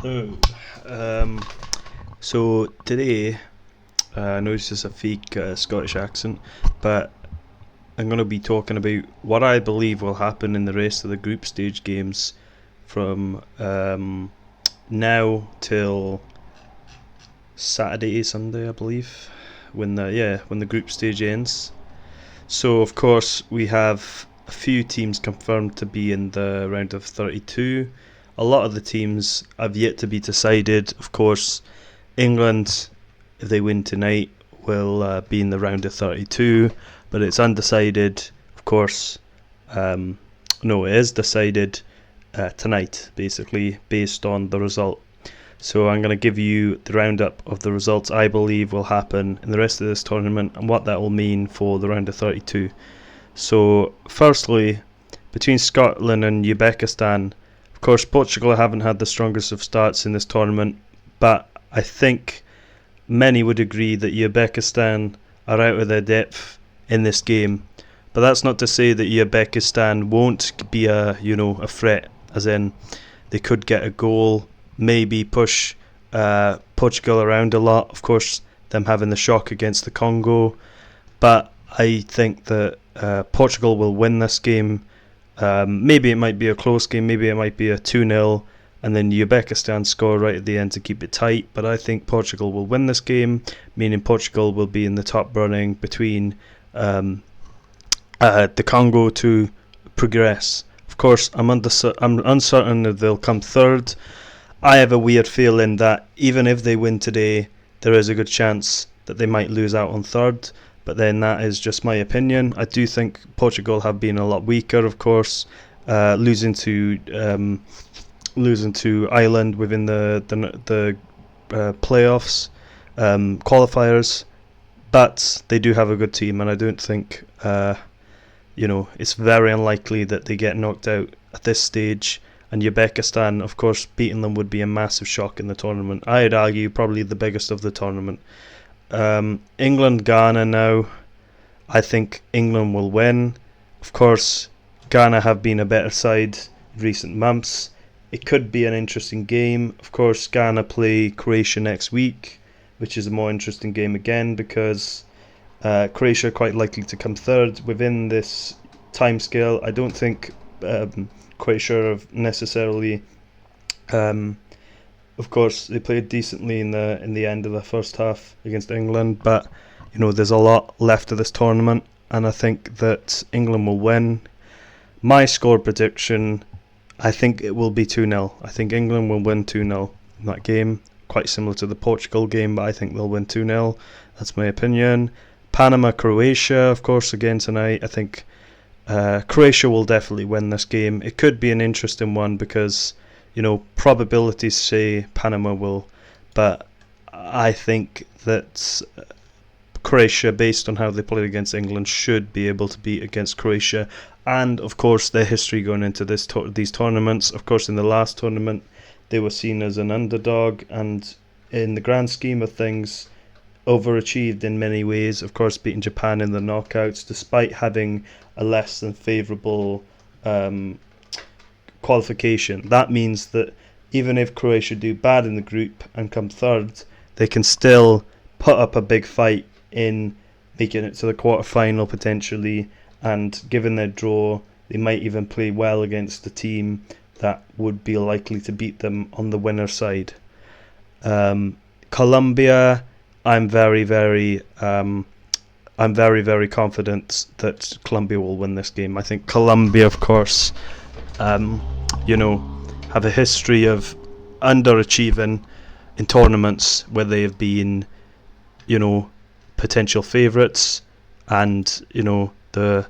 Oh, um, so today, I know it's just a fake Scottish accent, but I'm going to be talking about what I believe will happen in the rest of the group stage games from now till Saturday, Sunday, I believe, when the group stage ends. So of course we have a few teams confirmed to be in the round of 32. A lot of the teams have yet to be decided. Of course, England, if they win tonight, will be in the round of 32, but it's undecided. Of course, no, it is decided tonight, basically, based on the result. So I'm going to give you the roundup of the results I believe will happen in the rest of this tournament and what that will mean for the round of 32. So, firstly, between Scotland and Uzbekistan, of course, Portugal haven't had the strongest of starts in this tournament, but I think many would agree that Uzbekistan are out of their depth in this game. But that's not to say that Uzbekistan won't be a threat, as in they could get a goal, maybe push Portugal around a lot. Of course, them having the shock against the Congo, but I think that Portugal will win this game. Maybe it might be a close game, maybe it might be a 2-0, and then Uzbekistan score right at the end to keep it tight. But I think Portugal will win this game, meaning Portugal will be in the top running between the Congo to progress. Of course, I'm uncertain if they'll come third. I have a weird feeling that even if they win today, there is a good chance that they might lose out on third. But then that is just my opinion. I do think Portugal have been a lot weaker, of course, losing to Ireland within the playoffs qualifiers. But they do have a good team, and I don't think it's very unlikely that they get knocked out at this stage. And Uzbekistan, of course, beating them would be a massive shock in the tournament. I'd argue probably the biggest of the tournament. England, Ghana now. I think England will win. Of course, Ghana have been a better side in recent months. It could be an interesting game. Of course, Ghana play Croatia next week, which is a more interesting game again because Croatia are quite likely to come third within this timescale. I don't think Croatia have necessarily. Of course, they played decently in the end of the first half against England, but there's a lot left of this tournament, and I think that England will win. My score prediction, I think it will be 2-0. I think England will win 2-0 in that game, quite similar to the Portugal game, but I think they'll win 2-0. That's my opinion. Panama, Croatia, of course, again tonight. I think Croatia will definitely win this game. It could be an interesting one because probabilities say Panama will, but I think that Croatia, based on how they played against England, should be able to beat against Croatia. And of course, their history going into these tournaments. Of course, in the last tournament, they were seen as an underdog, and in the grand scheme of things, overachieved in many ways. Of course, beating Japan in the knockouts, despite having a less than favourable qualification. That means that even if Croatia do bad in the group and come third, they can still put up a big fight in making it to the quarter-final potentially, and given their draw, they might even play well against a team that would be likely to beat them on the winner side. Colombia, I'm very, very confident that Colombia will win this game. I think Colombia, of course, have a history of underachieving in tournaments where they have been, potential favourites, and the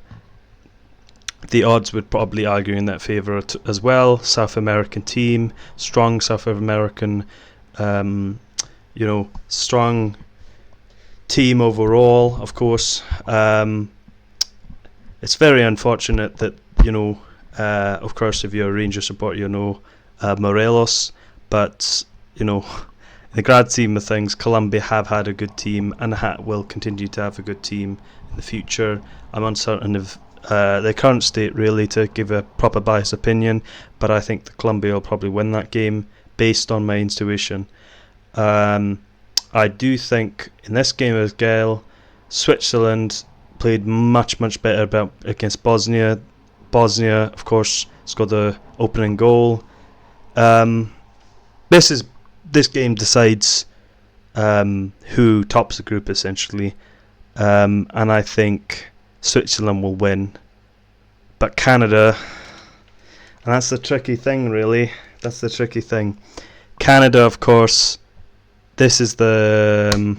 odds would probably argue in that favour as well. South American team, strong South American, strong team overall. Of course, it's very unfortunate that of course, if you're a Ranger supporter, Morelos, but in the grand scheme of things, Colombia have had a good team and will continue to have a good team in the future. I'm uncertain of their current state really to give a proper biased opinion, but I think that Colombia will probably win that game based on my intuition. I do think in this game as well, Switzerland played much better against Bosnia. Bosnia, of course, scored the opening goal. This game decides who tops the group essentially, and I think Switzerland will win. But Canada, and that's the tricky thing, really. That's the tricky thing. Canada, of course, this is the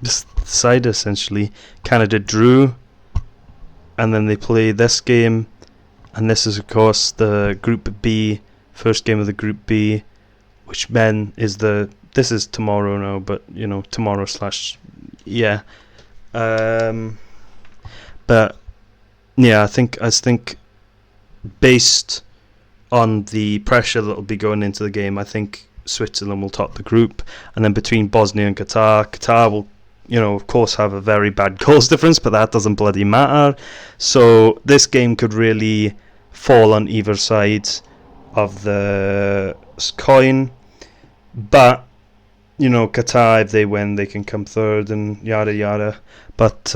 this side essentially. Canada drew, and then they play this game, and this is of course the Group B, first game of the Group B, which then is this is tomorrow now, but tomorrow / yeah. But yeah, I think based on the pressure that will be going into the game, I think Switzerland will top the group, and then between Bosnia and Qatar will, of course, have a very bad goals difference, but that doesn't bloody matter. So this game could really fall on either side of the coin. But Qatar, if they win, they can come third and yada yada. But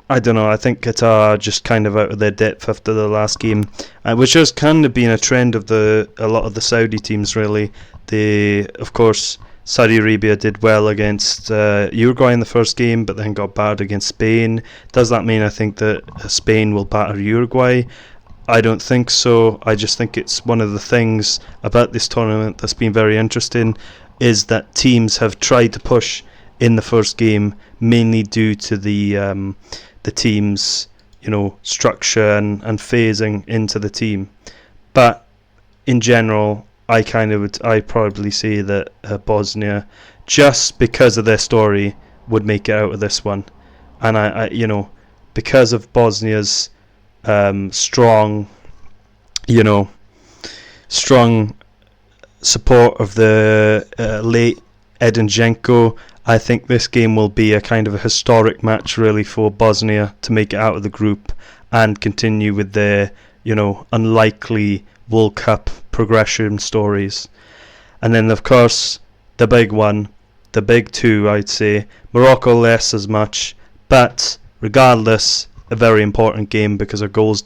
I don't know. I think Qatar are just kind of out of their depth after the last game, which has kind of been a trend of a lot of the Saudi teams. Really, of course, Saudi Arabia did well against Uruguay in the first game, but then got battered against Spain. Does that mean I think that Spain will batter Uruguay? I don't think so. I just think it's one of the things about this tournament that's been very interesting is that teams have tried to push in the first game, mainly due to the team's structure and phasing into the team. But in general, I probably say that Bosnia, just because of their story, would make it out of this one. And I because of Bosnia's strong support of the late Edin Dženko, I think this game will be a kind of a historic match really for Bosnia to make it out of the group and continue with their unlikely World Cup progression stories. And then of course the big one, the big two, I'd say Morocco less as much, but regardless a very important game because of goals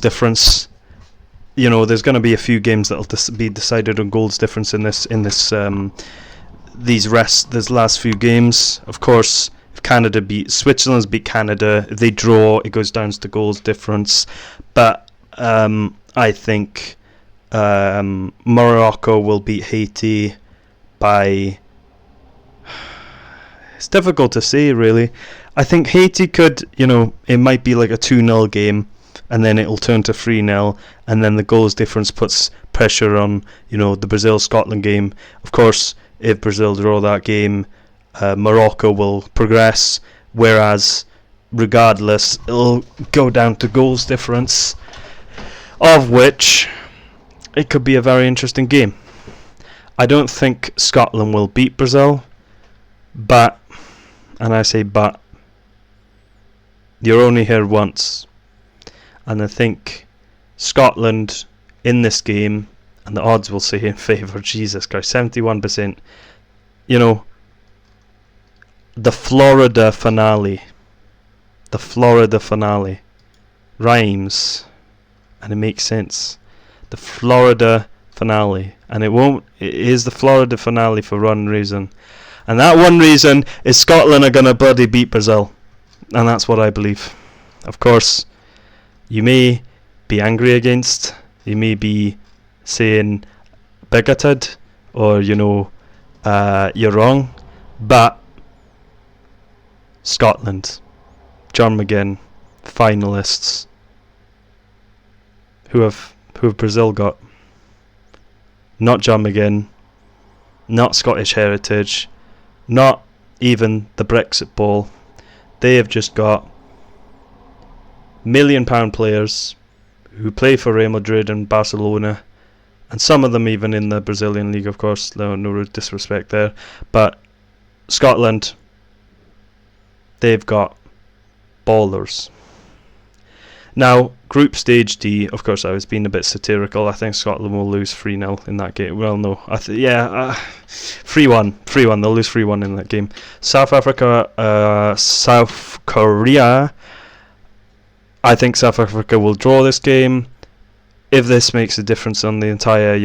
difference. There's going to be a few games that'll be decided on goals difference in this last few games. Of course, if Switzerland's beat Canada, if they draw, it goes down to goals difference. But I think Morocco will beat Haiti by. It's difficult to say, really. I think Haiti could, it might be like a 2-0 game, and then it'll turn to 3-0, and then the goals difference puts pressure on, the Brazil-Scotland game. Of course, if Brazil draw that game, Morocco will progress, whereas regardless, it'll go down to goals difference, of which it could be a very interesting game. I don't think Scotland will beat Brazil, but, and I say but, you're only here once, and I think Scotland in this game, and the odds will say in favour, Jesus Christ, 71%, the Florida finale rhymes, and it makes sense. The Florida finale, and it is the Florida finale for one reason, and that one reason is Scotland are going to bloody beat Brazil. And that's what I believe. Of course, you may be angry against, you may be saying bigoted, or you're wrong, but Scotland, John McGinn, finalists. Who have Brazil got? Not John McGinn, not Scottish heritage, not even the Brexit ball. They have just got £1 million players who play for Real Madrid and Barcelona, and some of them even in the Brazilian league, of course. No disrespect there, but Scotland, they've got ballers. Now, Group Stage D, of course, I was being a bit satirical. I think Scotland will lose 3-0 in that game. Well, no. 3-1. 3-1. They'll lose 3-1 in that game. South Africa, South Korea. I think South Africa will draw this game. If this makes a difference on the entire,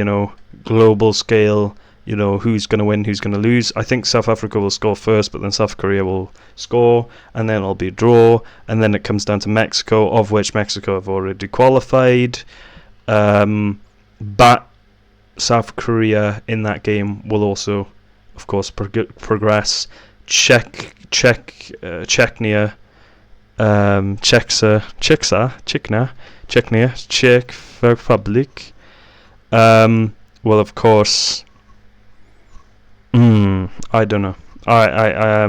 global scale, who's going to win, who's going to lose. I think South Africa will score first, but then South Korea will score, and then it'll be a draw, and then it comes down to Mexico, of which Mexico have already qualified. But South Korea in that game will also, of course, progress. Czechia, Czech Republic, will of course. I don't know. I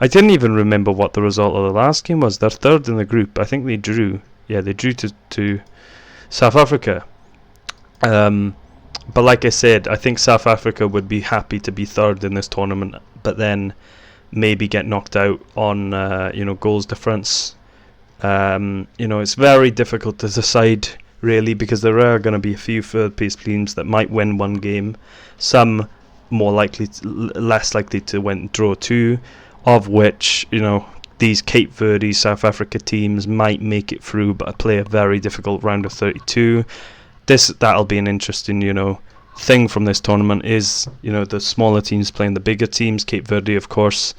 didn't even remember what the result of the last game was. They're third in the group. I think they drew. Yeah, they drew to South Africa. But like I said, I think South Africa would be happy to be third in this tournament, but then maybe get knocked out on goals difference. It's very difficult to decide really, because there are going to be a few third place teams that might win one game, some less likely to draw two, of which these Cape Verde, South Africa teams might make it through, but play a very difficult round of 32. That'll be an interesting thing from this tournament is the smaller teams playing the bigger teams. Cape Verde, of course,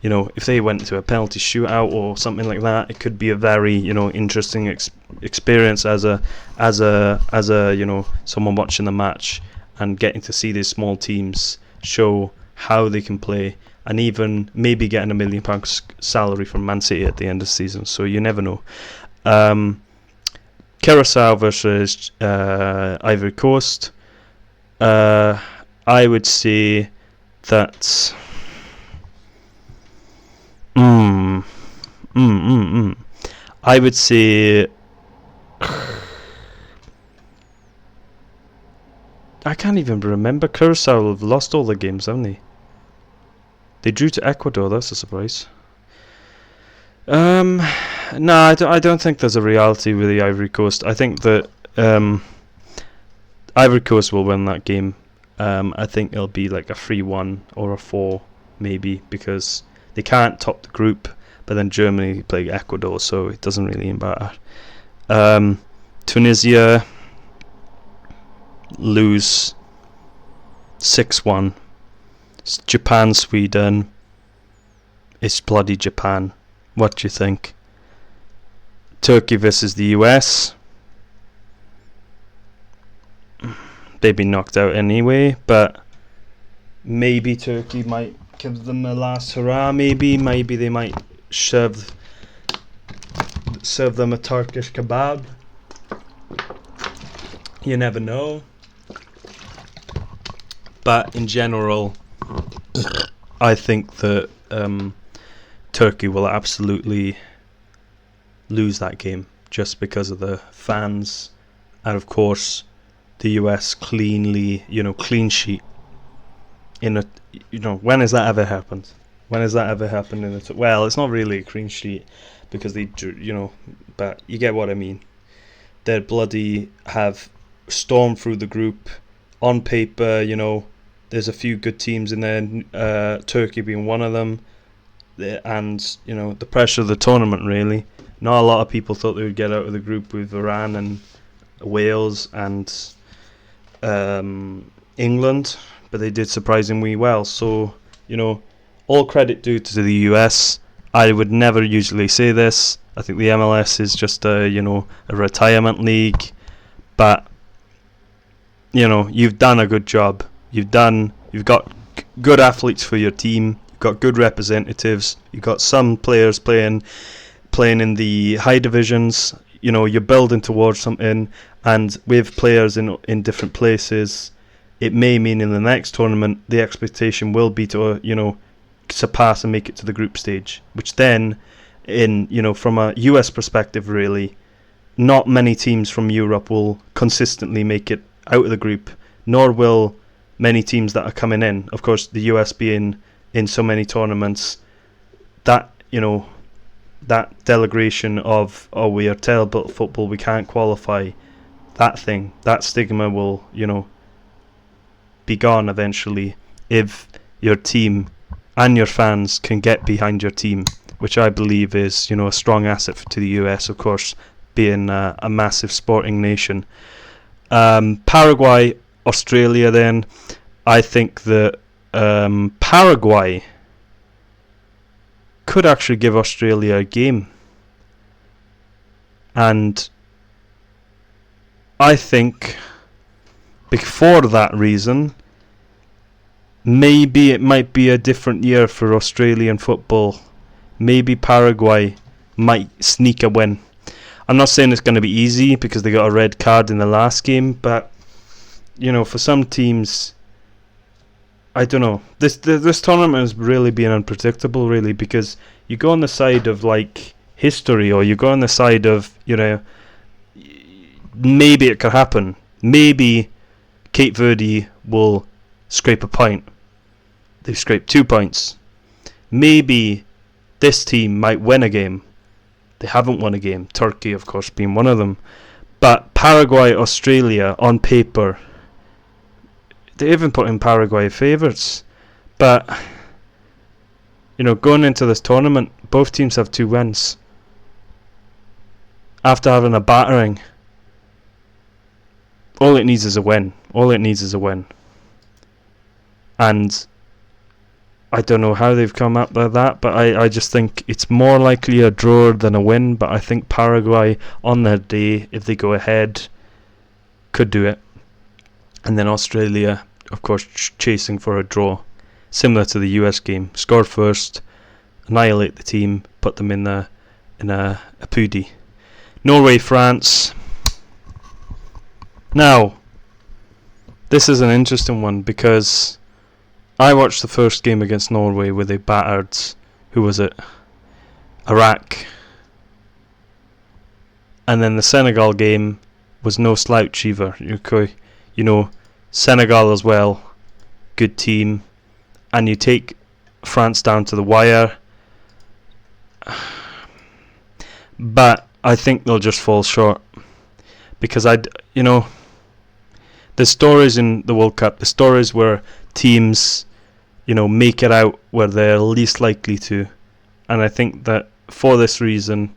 if they went to a penalty shootout or something like that, it could be a very interesting experience as a someone watching the match and getting to see these small teams show how they can play, and even maybe getting £1 million salary from Man City at the end of the season. So you never know. Curacao versus Ivory Coast. I would say that. I would say. I can't even remember. Curacao have lost all the games, haven't they? They drew to Ecuador. That's a surprise. No, I don't think there's a reality with the Ivory Coast. I think that Ivory Coast will win that game. I think it'll be like a 3-1 or a 4 maybe, because they can't top the group, but then Germany play Ecuador, so it doesn't really matter. Tunisia lose 6-1. Japan, Sweden. It's bloody Japan. What do you think? Turkey versus the US. They've been knocked out anyway, but maybe Turkey might give them a last hurrah. Maybe they might serve them a Turkish kebab. You never know. But in general, I think that Turkey will absolutely lose that game just because of the fans, and of course the US clean sheet in a when has that ever happened? When has that ever happened in a well, it's not really a clean sheet because they but you get what I mean. They bloody have stormed through the group. On paper, there's a few good teams in there, Turkey being one of them, and the pressure of the tournament really. Not a lot of people thought they would get out of the group with Iran and Wales and England, but they did surprisingly well. So all credit due to the US. I would never usually say this. I think the MLS is just a retirement league, but you've done a good job. You've got good athletes for your team. You've got good representatives. You've got some players playing in the high divisions. You're building towards something, and with players in different places, it may mean in the next tournament the expectation will be to surpass and make it to the group stage, which then from a US perspective really, not many teams from Europe will consistently make it out of the group, nor will many teams that are coming in. Of course, the US being in so many tournaments, that that delegation of, oh, we are terrible at football, we can't qualify, that stigma will, be gone eventually if your team and your fans can get behind your team, which I believe is, a strong asset to the US, of course, being a massive sporting nation. Paraguay, Australia then. I think that Paraguay could actually give Australia a game. And I think for that reason, maybe it might be a different year for Australian football. Maybe Paraguay might sneak a win. I'm not saying it's going to be easy because they got a red card in the last game, but for some teams, I don't know. This tournament has really been unpredictable, really, because you go on the side of like history, or you go on the side of maybe it could happen. Maybe Cape Verde will scrape a point. They've scraped 2 points. Maybe this team might win a game. They haven't won a game. Turkey, of course, being one of them. But Paraguay, Australia, on paper, they even put in Paraguay favourites. But, going into this tournament, both teams have 2 wins. After having a battering, all it needs is a win. And I don't know how they've come up with that, but I just think it's more likely a draw than a win. But I think Paraguay, on their day, if they go ahead, could do it. And then Australia, of course, chasing for a draw, similar to the US game. Score first, annihilate the team, put them in a pudi. Norway, France. Now, this is an interesting one because I watched the first game against Norway where they battered, who was it? Iraq. And then the Senegal game was no slouch either. Senegal as well, good team. And you take France down to the wire. But I think they'll just fall short. Because the stories in the World Cup, the stories where teams make it out where they're least likely to, and I think that for this reason,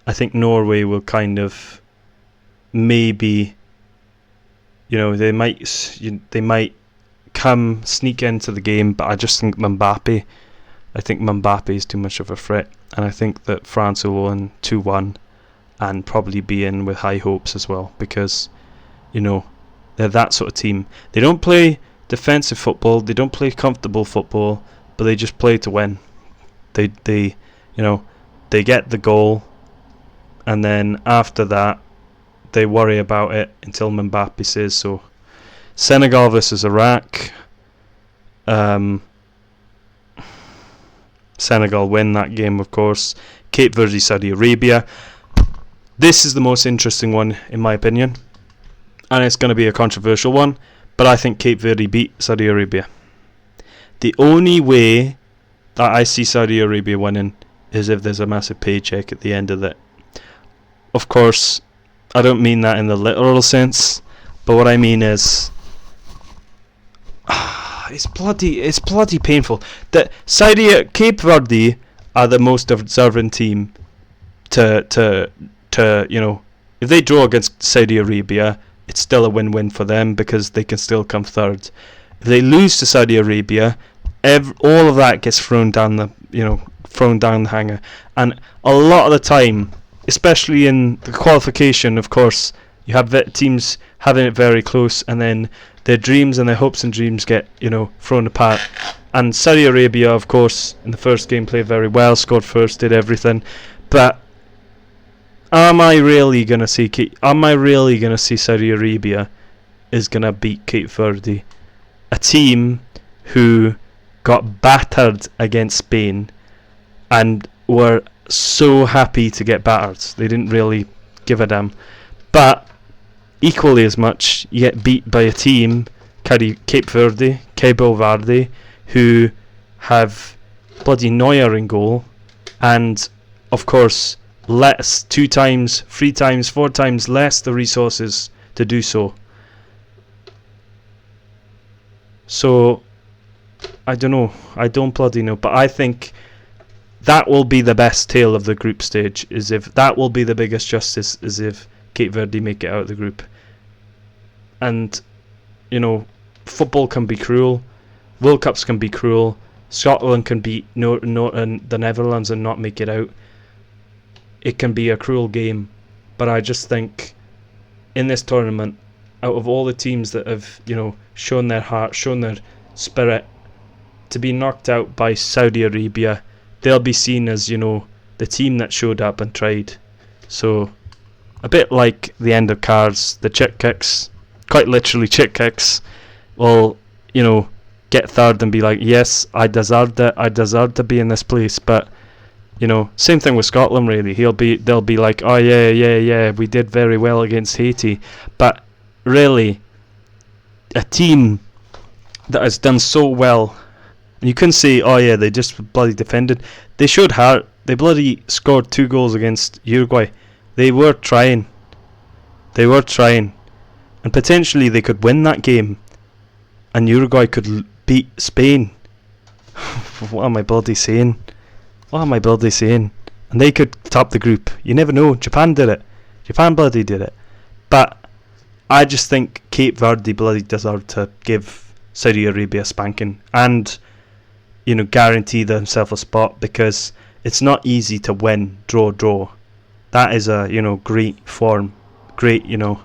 I think Norway will kind of maybe, they might come sneak into the game, but I just think Mbappe is too much of a threat, and I think that France will win 2-1 and probably be in with high hopes as well, because they're that sort of team. They don't play defensive football, they don't play comfortable football, but they just play to win. They get the goal, and then after that they worry about it until Mbappe says so. Senegal versus Iraq. Senegal win that game, of course. Cape Verde, Saudi Arabia. This is the most interesting one in my opinion, and it's going to be a controversial one, but I think Cape Verde beat Saudi Arabia. The only way that I see Saudi Arabia winning is if there's a massive paycheck at the end of it. Of course, I don't mean that in the literal sense, but what I mean is it's bloody painful that Cape Verde are the most observant team to if they draw against Saudi Arabia, it's still a win-win for them because they can still come third. If they lose to Saudi Arabia, all of that gets thrown down the hanger. And a lot of the time, especially in the qualification, of course, you have teams having it very close, and then their dreams and their hopes and dreams get thrown apart. And Saudi Arabia, of course, in the first game played very well, scored first, did everything, but Am I really gonna see Saudi Arabia is gonna beat Cape Verde, a team who got battered against Spain and were so happy to get battered? They didn't really give a damn. But equally as much, you get beat by a team, Cape Verde, who have bloody Neuer in goal, and of course, less, 2 times, 3 times, 4 times less the resources to do so. So, I don't know. I don't bloody know. But I think that will be the best tale of the group stage. Is if that will be the biggest justice, is if Cape Verde make it out of the group. And, you know, football can be cruel. World Cups can be cruel. Scotland can beat the Netherlands and not make it out. It can be a cruel game. But I just think in this tournament, out of all the teams that have, you know, shown their heart, shown their spirit, to be knocked out by Saudi Arabia, they'll be seen as, you know, the team that showed up and tried. So, a bit like the end of cards, the chick kicks, quite literally chick kicks, will, you know, get third and be like, yes, I deserved it, I deserved to be in this place. But, you know, same thing with Scotland really. They'll be like, oh yeah, we did very well against Haiti. But really, a team that has done so well, and you couldn't say, oh yeah, they just bloody defended. They showed heart. They bloody scored 2 goals against Uruguay. They were trying. And potentially they could win that game, and Uruguay could beat Spain. What am I bloody saying? And they could top the group. You never know. Japan did it. Japan bloody did it. But I just think Cape Verde bloody deserved to give Saudi Arabia a spanking and, you know, guarantee themselves a spot, because it's not easy to win, draw. That is a, you know, great form. Great, you know,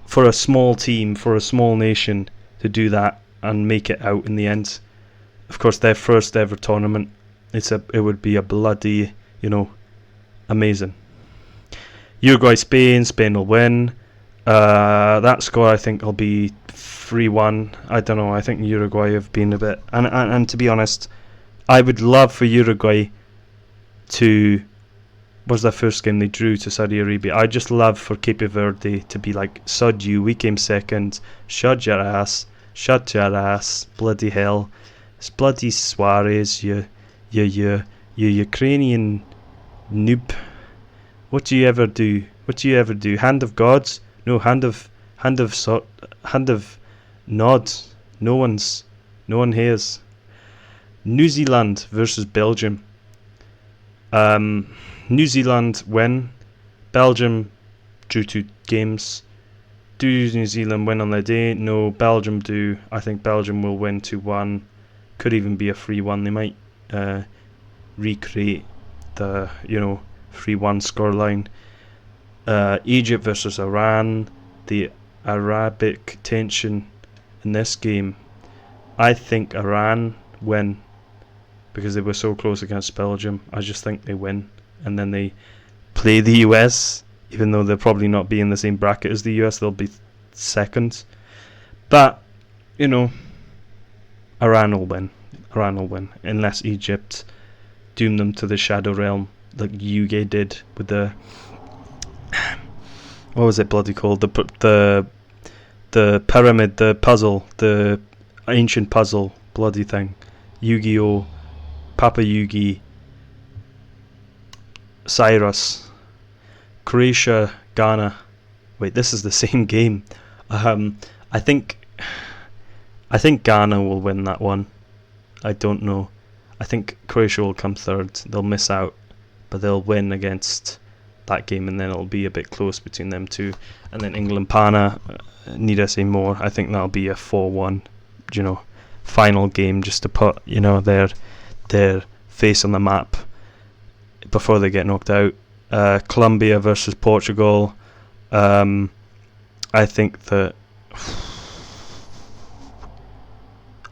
for a small team, for a small nation to do that and make it out in the end. Of course, their first ever tournament. It would be a bloody, you know, amazing. Uruguay, Spain will win. That score I think will be 3-1. I don't know. I think Uruguay have been a bit, and to be honest, I would love for Uruguay to, was their first game they drew to Saudi Arabia. I just love for Cape Verde to be like, sod you, we came second, shut your ass, bloody hell, it's bloody Suarez, you Ukrainian noob. What do you ever do? Hand of gods? No, hand of nods. No one hears. New Zealand versus Belgium. New Zealand win. Belgium drew 2 games. Do New Zealand win on their day? No, Belgium do. I think Belgium will win 2-1. Could even be a 3-1. They might recreate the, you know, 3-1 scoreline. Egypt versus Iran. The Arabic tension in this game. I think Iran win, because they were so close against Belgium. I just think they win, and then they play the US, even though they'll probably not be in the same bracket as the US. They'll be second, but, you know, Iran will win, unless Egypt doom them to the shadow realm like UK did with the, what was it bloody called, the pyramid, the puzzle, the ancient puzzle bloody thing. Yu-Gi-Oh, Papa Yugi, Cyrus, Croatia, Ghana. Wait, this is the same game. I think Ghana will win that one. I don't know. I think Croatia will come third. They'll miss out, but they'll win against that game, and then it'll be a bit close between them two. And then England, Pana, need I say more? I think that'll be a 4-1, you know, final game, just to put, you know, their face on the map before they get knocked out. Colombia versus Portugal. I think that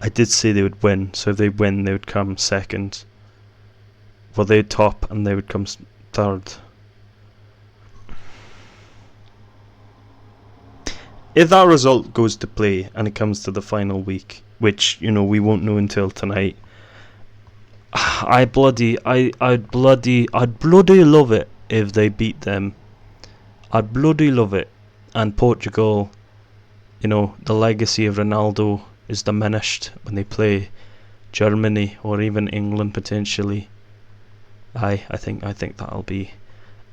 I did say they would win, so if they win, they would come second. Well, they'd top and they would come third. If that result goes to play and it comes to the final week, which, you know, we won't know until tonight, I'd bloody love it if they beat them. I'd bloody love it. And Portugal, you know, the legacy of Ronaldo is diminished when they play Germany or even England potentially. I think that'll be.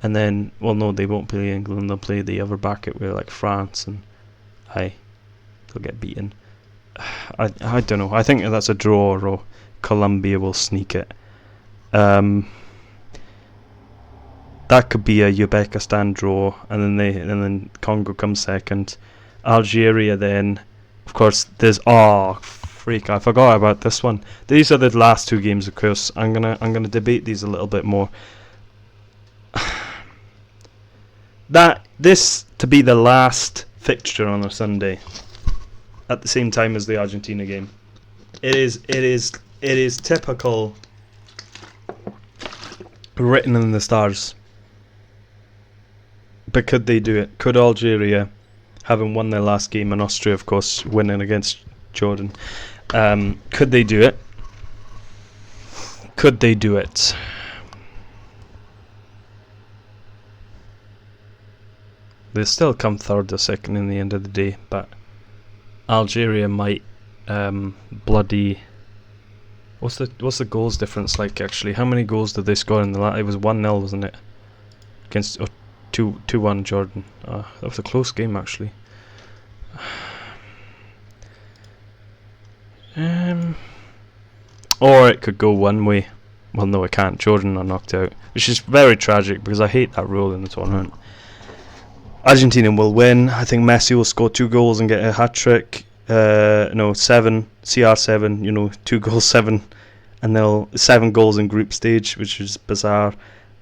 And then, well, no, they won't play England. They'll play the other bracket where like France, and they'll get beaten. I don't know. I think that's a draw, or Colombia will sneak it. That could be a Uzbekistan draw, and then Congo comes second. Algeria then, of course, there's freak, I forgot about this one. These are the last two games, of course. I'm gonna debate these a little bit more. This to be the last fixture on a Sunday at the same time as the Argentina game. It is typical, written in the stars. But could they do it? Could Algeria, having won their last game, and Austria, of course, winning against Jordan, could they do it? Could they do it? They'll still come third or second in the end of the day, but Algeria might bloody. What's the goals difference like actually? How many goals did they score in the last? It was 1-0, wasn't it? Against 2-1 Jordan. That was a close game actually. Or it could go one way. Well, no, it can't. Jordan are knocked out, which is very tragic because I hate that rule in the tournament. Argentina will win. I think Messi will score 2 goals and get a hat-trick. 7, CR7, 2 goals, 7. And they'll 7 goals in group stage, which is bizarre.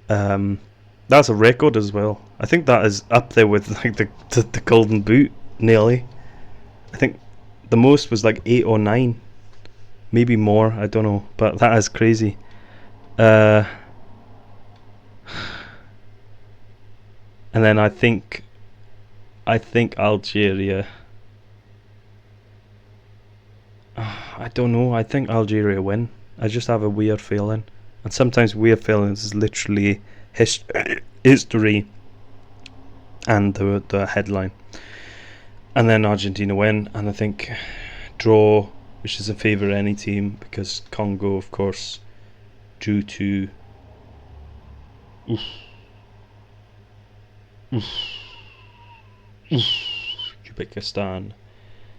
That's a record as well. I think that is up there with like the golden boot, nearly. I think the most was like 8 or 9. Maybe more, I don't know. But that is crazy. And then I think Algeria. I don't know. I think Algeria win. I just have a weird feeling, and sometimes weird feelings is literally history and the headline. And then Argentina win, and I think draw, which is in favour of any team because Congo, of course, due to Uzbekistan.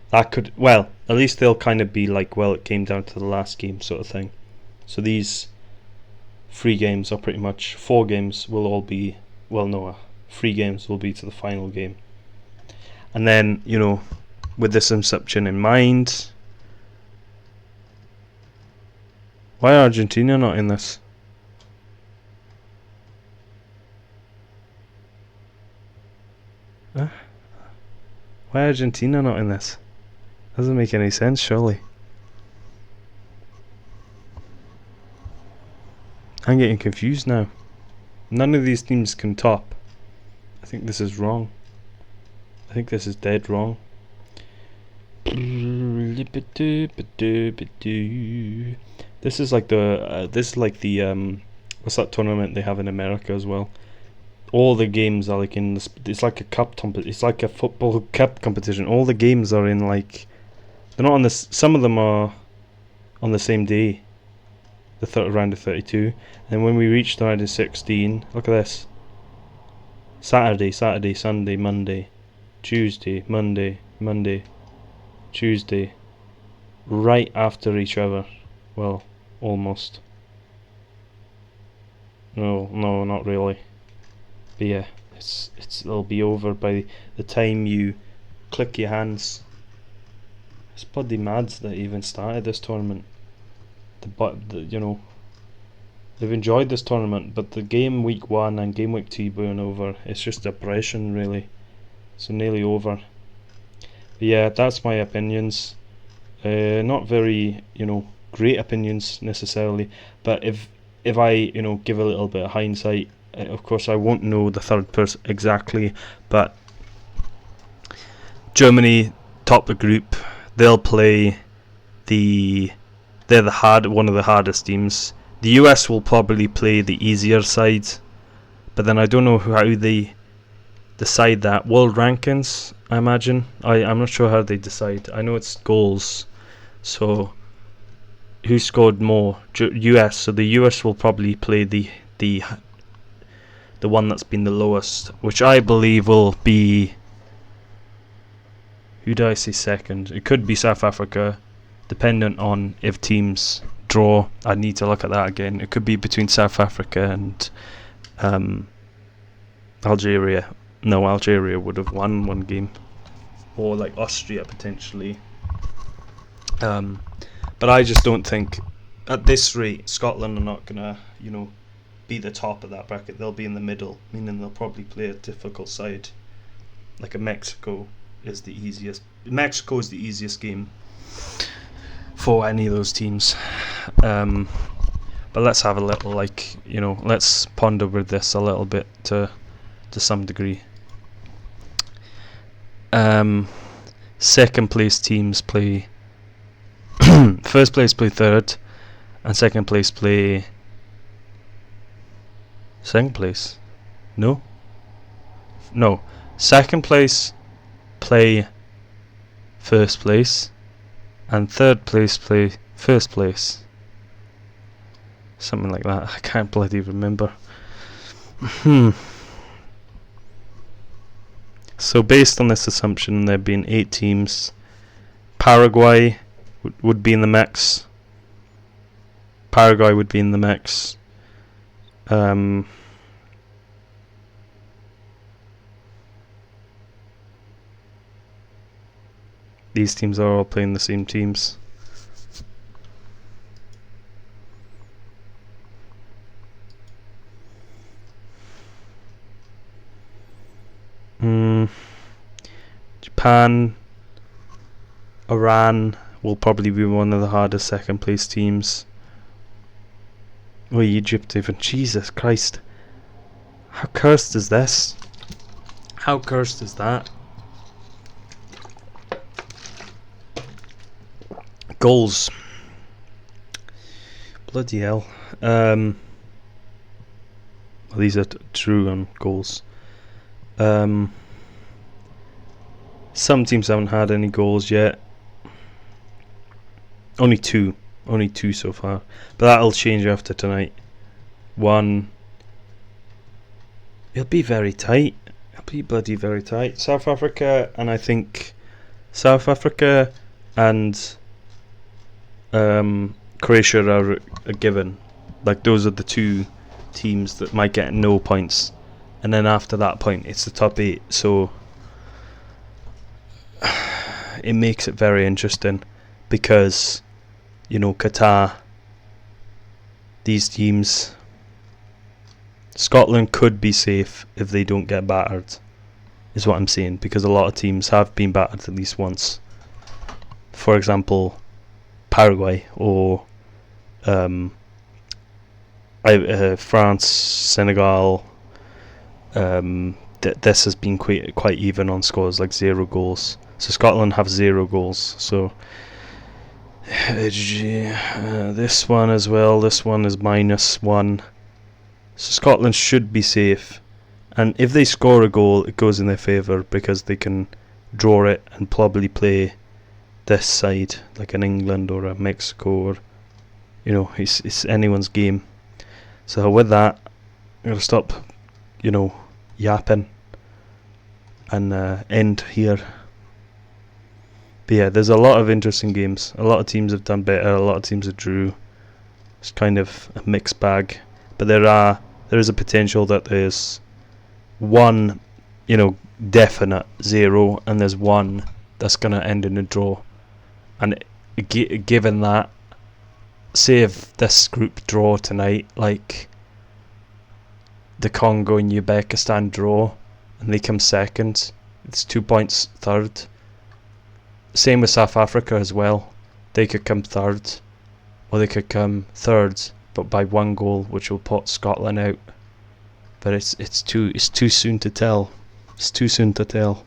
That could, well, at least they'll kind of be like, well, it came down to the last game sort of thing. So these 3 games are pretty much 4 games will all be, well, no, 3 games will be to the final game. And then, with this assumption in mind, why are Argentina not in this? Huh? Why Argentina not in this? Doesn't make any sense, surely. I'm getting confused now. None of these teams can top. I think this is wrong. I think this is dead wrong. This is like the what's that tournament they have in America as well? All the games are like in this. It's like a it's like a football cup competition. All the games are in like. They're not on this. Some of them are on the same day. The round of 32. And when we reach the round of 16, look at this. Saturday, Sunday, Monday, Tuesday, Monday, Tuesday. Right after each other. Well, almost. No, not really. But yeah, it'll be over by the time you click your hands. It's bloody mad that even started this tournament. They've enjoyed this tournament, but the game week 1 and game week 2 being over, it's just depression really. So nearly over. But yeah, that's my opinions. Not very, great opinions necessarily. But if I, give a little bit of hindsight, of course I won't know the third person exactly, but Germany top the group. They'll play they're one of the hardest teams. The US will probably play the easier side, but then I don't know how they decide that. World rankings, I imagine. I'm not sure how they decide. I know it's goals, so who scored more? US. So the US will probably play the the one that's been the lowest, which I believe will be, who do I say second? It could be South Africa, dependent on if teams draw. I need to look at that again. It could be between South Africa and Algeria. No, Algeria would have won one game, or like Austria potentially. But I just don't think at this rate Scotland are not gonna, be the top of that bracket. They'll be in the middle, meaning they'll probably play a difficult side. Like a Mexico is the easiest. Mexico is the easiest game for any of those teams. But let's have a little, let's ponder with this a little bit to some degree. Second place teams play first place play third, and second place play second place. No, second place play first place, and third place play first place. Something like that. I can't bloody remember. So based on this assumption, there being 8 teams, Paraguay would be in the mix. Paraguay would be in the mix. These teams are all playing the same teams. Japan, Iran will probably be one of the hardest second place teams. Egypt even. Jesus Christ. How cursed is this? How cursed is that? Goals. Bloody hell. Well, these are true on goals. Some teams haven't had any goals yet. Only two so far, but that'll change after tonight. One. It'll be very tight. It'll be bloody very tight. South Africa, and I think South Africa and Croatia are a given. Like, those are the two teams that might get no points, and then after that point it's the top 8. So it makes it very interesting, because Qatar, these teams, Scotland could be safe if they don't get battered, is what I'm saying, because a lot of teams have been battered at least once. For example, Paraguay or France, Senegal. This has been quite even on scores, like 0 goals. So Scotland have 0 goals. So this one as well. This one is -1. So Scotland should be safe, and if they score a goal, it goes in their favour, because they can draw it and probably play this side, like an England or a Mexico, or it's anyone's game. So with that, I'm gonna stop, yapping and end here. But yeah, there's a lot of interesting games. A lot of teams have done better. A lot of teams have drew. It's kind of a mixed bag. But there is a potential that there's one, definite 0, and there's one that's gonna end in a draw. And given that, say if this group draw tonight, like the Congo and Uzbekistan draw, and they come second, it's 2 points third. Same with South Africa as well. They could come third, or they could come third, but by 1 goal, which will put Scotland out. But it's too soon to tell. It's too soon to tell.